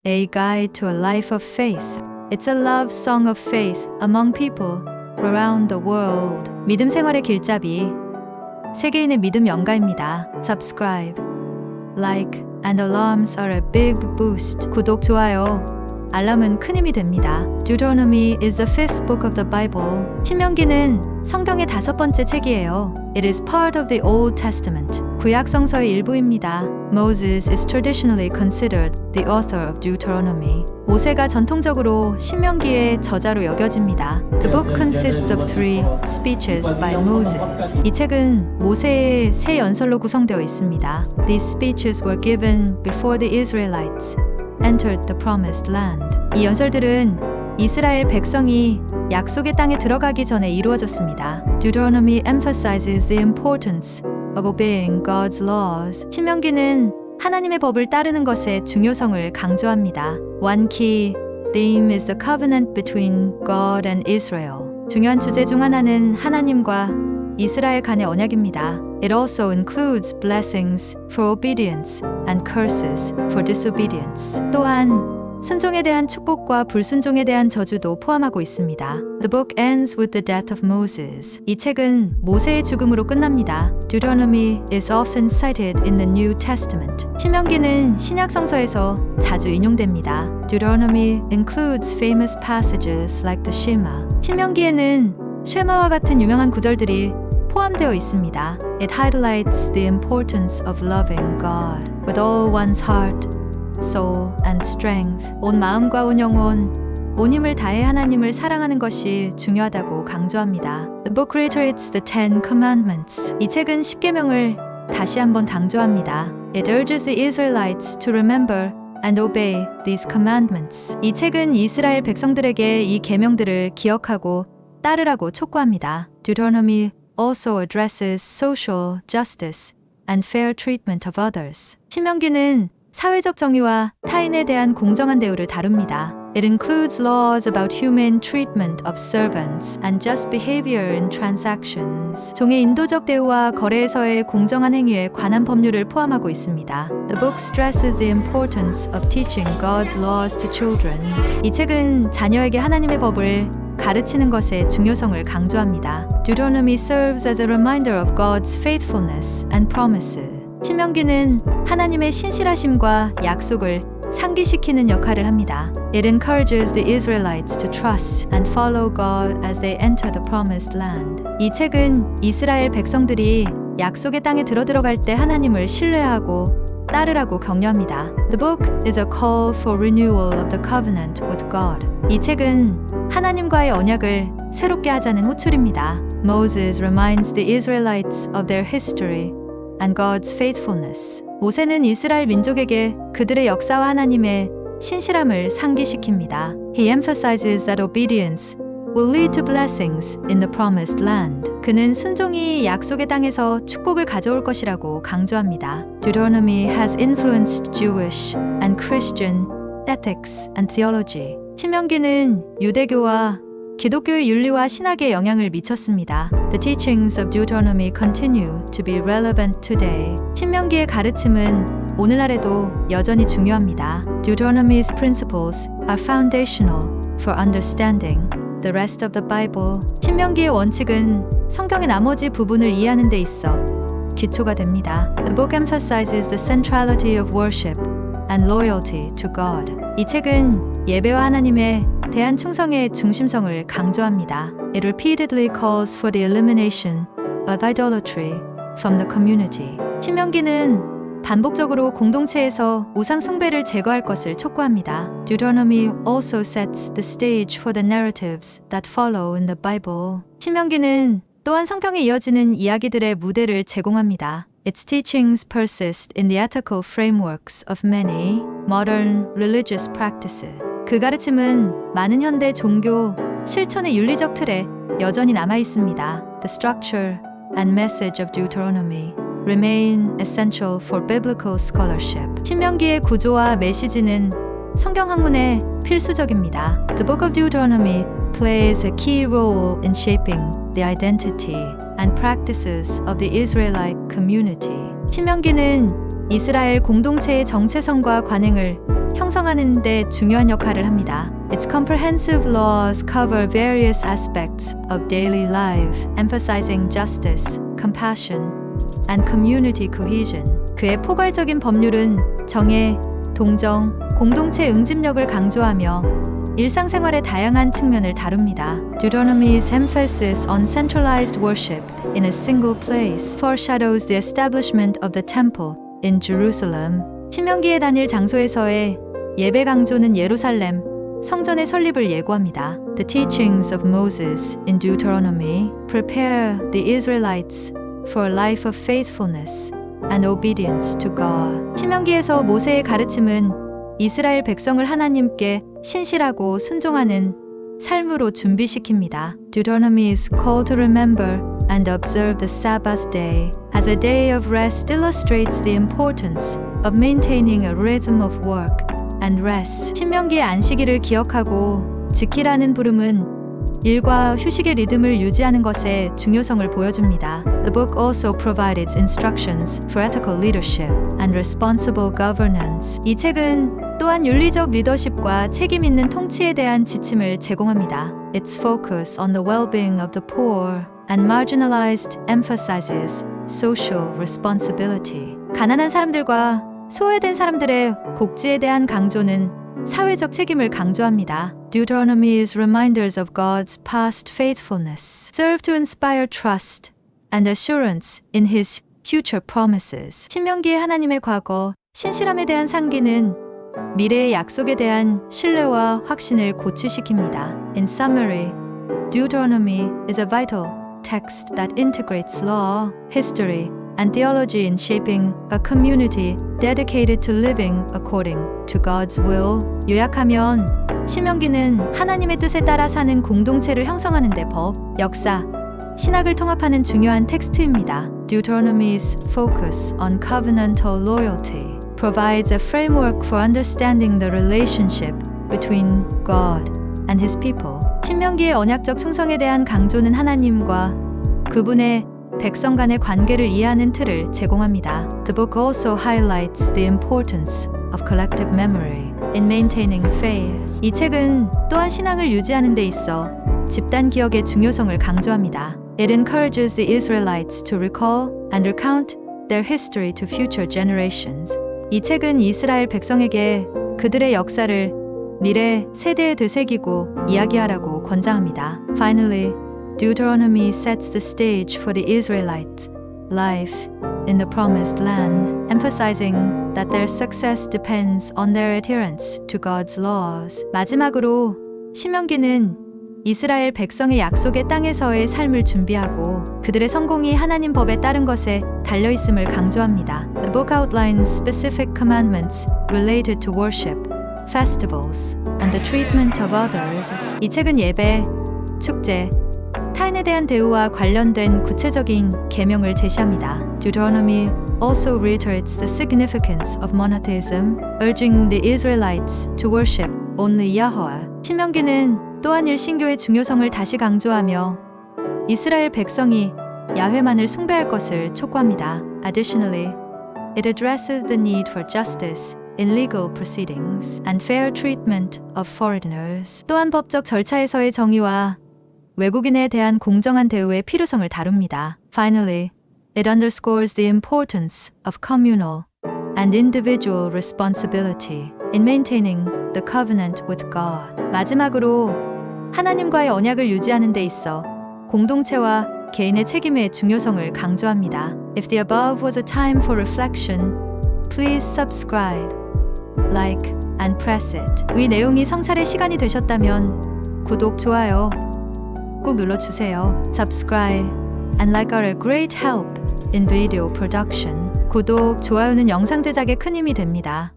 A Guide to a Life of Faith. It's a love song of faith among people around the world. 믿음 생활의 길잡이. 세계인의 믿음 연가입니다. Subscribe, like, and alarms are a big boost. 구독, 좋아요, 알람은 큰 힘이 됩니다. Deuteronomy is the fifth book of the Bible. 신명기는 성경의 5번째 책이에요. It is part of the Old Testament. 구약 성서의 일부입니다. Moses is traditionally considered the author of Deuteronomy. 모세가 전통적으로 신명기의 저자로 여겨집니다. The book consists of 3 speeches by Moses. 이 책은 모세의 3연설로 구성되어 있습니다. These speeches were given before the Israelites entered the promised land. 이 연설들은 이스라엘 백성이 약속의 땅에 들어가기 전에 이루어졌습니다. Deuteronomy emphasizes the importance of obeying God's laws. 신명기는 하나님의 법을 따르는 것의 중요성을 강조합니다. One key theme is the covenant between God and Israel. 중요한 주제 중 하나는 하나님과 이스라엘 간의 언약입니다. It also includes blessings for obedience and curses for disobedience. 또한 순종에 대한 축복과 불순종에 대한 저주도 포함하고 있습니다. The book ends with the death of Moses. 이 책은 모세의 죽음으로 끝납니다. Deuteronomy is often cited in the New Testament. 신명기는 신약 성서에서 자주 인용됩니다. Deuteronomy includes famous passages like the Shema. 신명기에는 쉐마와 같은 유명한 구절들이 포함되어 있습니다. It highlights the importance of loving God with all one's heart, soul and strength. 온 마음과 온 영혼, 온 힘을 다해 하나님을 사랑하는 것이 중요하다고 강조합니다. The book reiterates the 10 commandments. 이 책은 10계명을 다시 한번 강조합니다. It urges the Israelites to remember and obey these commandments. 이 책은 이스라엘 백성들에게 이 계명들을 기억하고 따르라고 촉구합니다. Deuteronomy also addresses social justice and fair treatment of others. 신명기는 사회적 정의와 타인에 대한 공정한 대우를 다룹니다. It includes laws about humane treatment of servants and just behavior in transactions. 종의 인도적 대우와 거래에서의 공정한 행위에 관한 법률을 포함하고 있습니다. The book stresses the importance of teaching God's laws to children. 이 책은 자녀에게 하나님의 법을 가르치는 것의 중요성을 강조합니다. Deuteronomy serves as a reminder of God's faithfulness and promises. 신명기는 하나님의 신실하심과 약속을 상기시키는 역할을 합니다. It encourages the Israelites to trust and follow God as they enter the promised land. 이 책은 이스라엘 백성들이 약속의 땅에 들어갈 때 하나님을 신뢰하고 따르라고 격려합니다. The book is a call for renewal of the covenant with God. 이 책은 하나님과의 언약을 새롭게 하자는 호출입니다. Moses reminds the Israelites of their history and God's faithfulness. 모세는 이스라엘 민족에게 그들의 역사와 하나님의 신실함을 상기시킵니다. He emphasizes that obedience will lead to blessings in the promised land. 그는 순종이 약속의 땅에서 축복을 가져올 것이라고 강조합니다. Deuteronomy has influenced Jewish and Christian ethics and theology. 신명기는 유대교와 기독교의 윤리와 신학에 영향을 미쳤습니다. The teachings of Deuteronomy continue to be relevant today. 신명기의 가르침은 오늘날에도 여전히 중요합니다. Deuteronomy's principles are foundational for understanding the rest of the Bible. 신명기의 원칙은 성경의 나머지 부분을 이해하는 데 있어 기초가 됩니다. The book emphasizes the centrality of worship and loyalty to God. 이 책은 예배와 하나님의 대한 충성의 중심성을 강조합니다. It repeatedly calls for the elimination of idolatry from the community. 신명기는 반복적으로 공동체에서 우상 숭배를 제거할 것을 촉구합니다. Deuteronomy also sets the stage for the narratives that follow in the Bible. 신명기는 또한 성경에 이어지는 이야기들의 무대를 제공합니다. Its teachings persist in the ethical frameworks of many modern religious practices. 그 가르침은 많은 현대 종교 실천의 윤리적 틀에 여전히 남아 있습니다. The structure and message of Deuteronomy remain essential for biblical scholarship. 신명기의 구조와 메시지는 성경 학문에 필수적입니다. The book of Deuteronomy plays a key role in shaping the identity and practices of the Israelite community. 신명기는 이스라엘 공동체의 정체성과 관행을 형성하는 데 중요한 역할을 합니다. Its comprehensive laws cover various aspects of daily life, emphasizing justice, compassion, and community cohesion. 그의 포괄적인 법률은 정의, 동정, 공동체 응집력을 강조하며 일상생활의 다양한 측면을 다룹니다. Deuteronomy's emphasis on centralized worship in a single place foreshadows the establishment of the temple in Jerusalem. 신명기의 단일 장소에서의 예배 강조는 예루살렘 성전의 설립을 예고합니다. The teachings of Moses in Deuteronomy prepare the Israelites for a life of faithfulness and obedience to God. 신명기에서 모세의 가르침은 이스라엘 백성을 하나님께 신실하고 순종하는 삶으로 준비시킵니다. Deuteronomy is called to remember and observe the Sabbath day as a day of rest illustrates the importance of maintaining a rhythm of work and rest. 신명기의 안식일을 기억하고 지키라는 부름은 일과 휴식의 리듬을 유지하는 것의 중요성을 보여줍니다. The book also provided instructions for ethical leadership and responsible governance. 이 책은 또한 윤리적 리더십과 책임 있는 통치에 대한 지침을 제공합니다. Its focus on the well-being of the poor and marginalized emphasizes social responsibility. 가난한 사람들과 소외된 사람들의 복지에 대한 강조는 사회적 책임을 강조합니다. Deuteronomy's reminders of God's past faithfulness serve to inspire trust and assurance in His future promises. 신명기의 하나님의 과거, 신실함에 대한 상기는 미래의 약속에 대한 신뢰와 확신을 고취시킵니다. In summary, Deuteronomy is a vital text that integrates law, history, and theology in shaping a community dedicated to living according to God's will. 요약하면 신명기는 하나님의 뜻에 따라 사는 공동체를 형성하는 데 법, 역사, 신학을 통합하는 중요한 텍스트입니다. Deuteronomy's focus on covenantal loyalty provides a framework for understanding the relationship between God and His people. 신명기의 언약적 충성에 대한 강조는 하나님과 그분의 백성 간의 관계를 이해하는 틀을 제공합니다. The book also highlights the importance of collective memory in maintaining faith. 이 책은 또한 신앙을 유지하는 데 있어 집단 기억의 중요성을 강조합니다. It encourages the Israelites to recall and recount their history to future generations. 이 책은 이스라엘 백성에게 그들의 역사를 미래 세대에 되새기고 이야기하라고 권장합니다. Finally, Deuteronomy sets the stage for the Israelites' life in the promised land, emphasizing that their success depends on their adherence to God's laws. 마지막으로 신명기는 이스라엘 백성의 약속의 땅에서의 삶을 준비하고 그들의 성공이 하나님 법에 따른 것에 달려 있음을 강조합니다. The book outlines specific commandments related to worship, festivals, and the treatment of others. 이 책은 예배, 축제, 타인에 대한 대우와 관련된 구체적인 계명을 제시합니다. Deuteronomy also reiterates the significance of monotheism, urging the Israelites to worship only Yahweh. 신명기는 또한 일신교의 중요성을 다시 강조하며 이스라엘 백성이 야훼만을 숭배할 것을 촉구합니다. Additionally, it addresses the need for justice in legal proceedings and fair treatment of foreigners. 또한 법적 절차에서의 정의와 외국인에 대한 공정한 대우의 필요성을 다룹니다. Finally, it underscores the importance of communal and individual responsibility in maintaining the covenant with God. 마지막으로 하나님과의 언약을 유지하는 데 있어 공동체와 개인의 책임의 중요성을 강조합니다. If the above was a time for reflection, please subscribe, like, and press it. 위 내용이 성찰의 시간이 되셨다면 구독, 좋아요 꼭 눌러주세요. Subscribe and like are a great help in video production. 구독, 좋아요는 영상 제작에 큰 힘이 됩니다.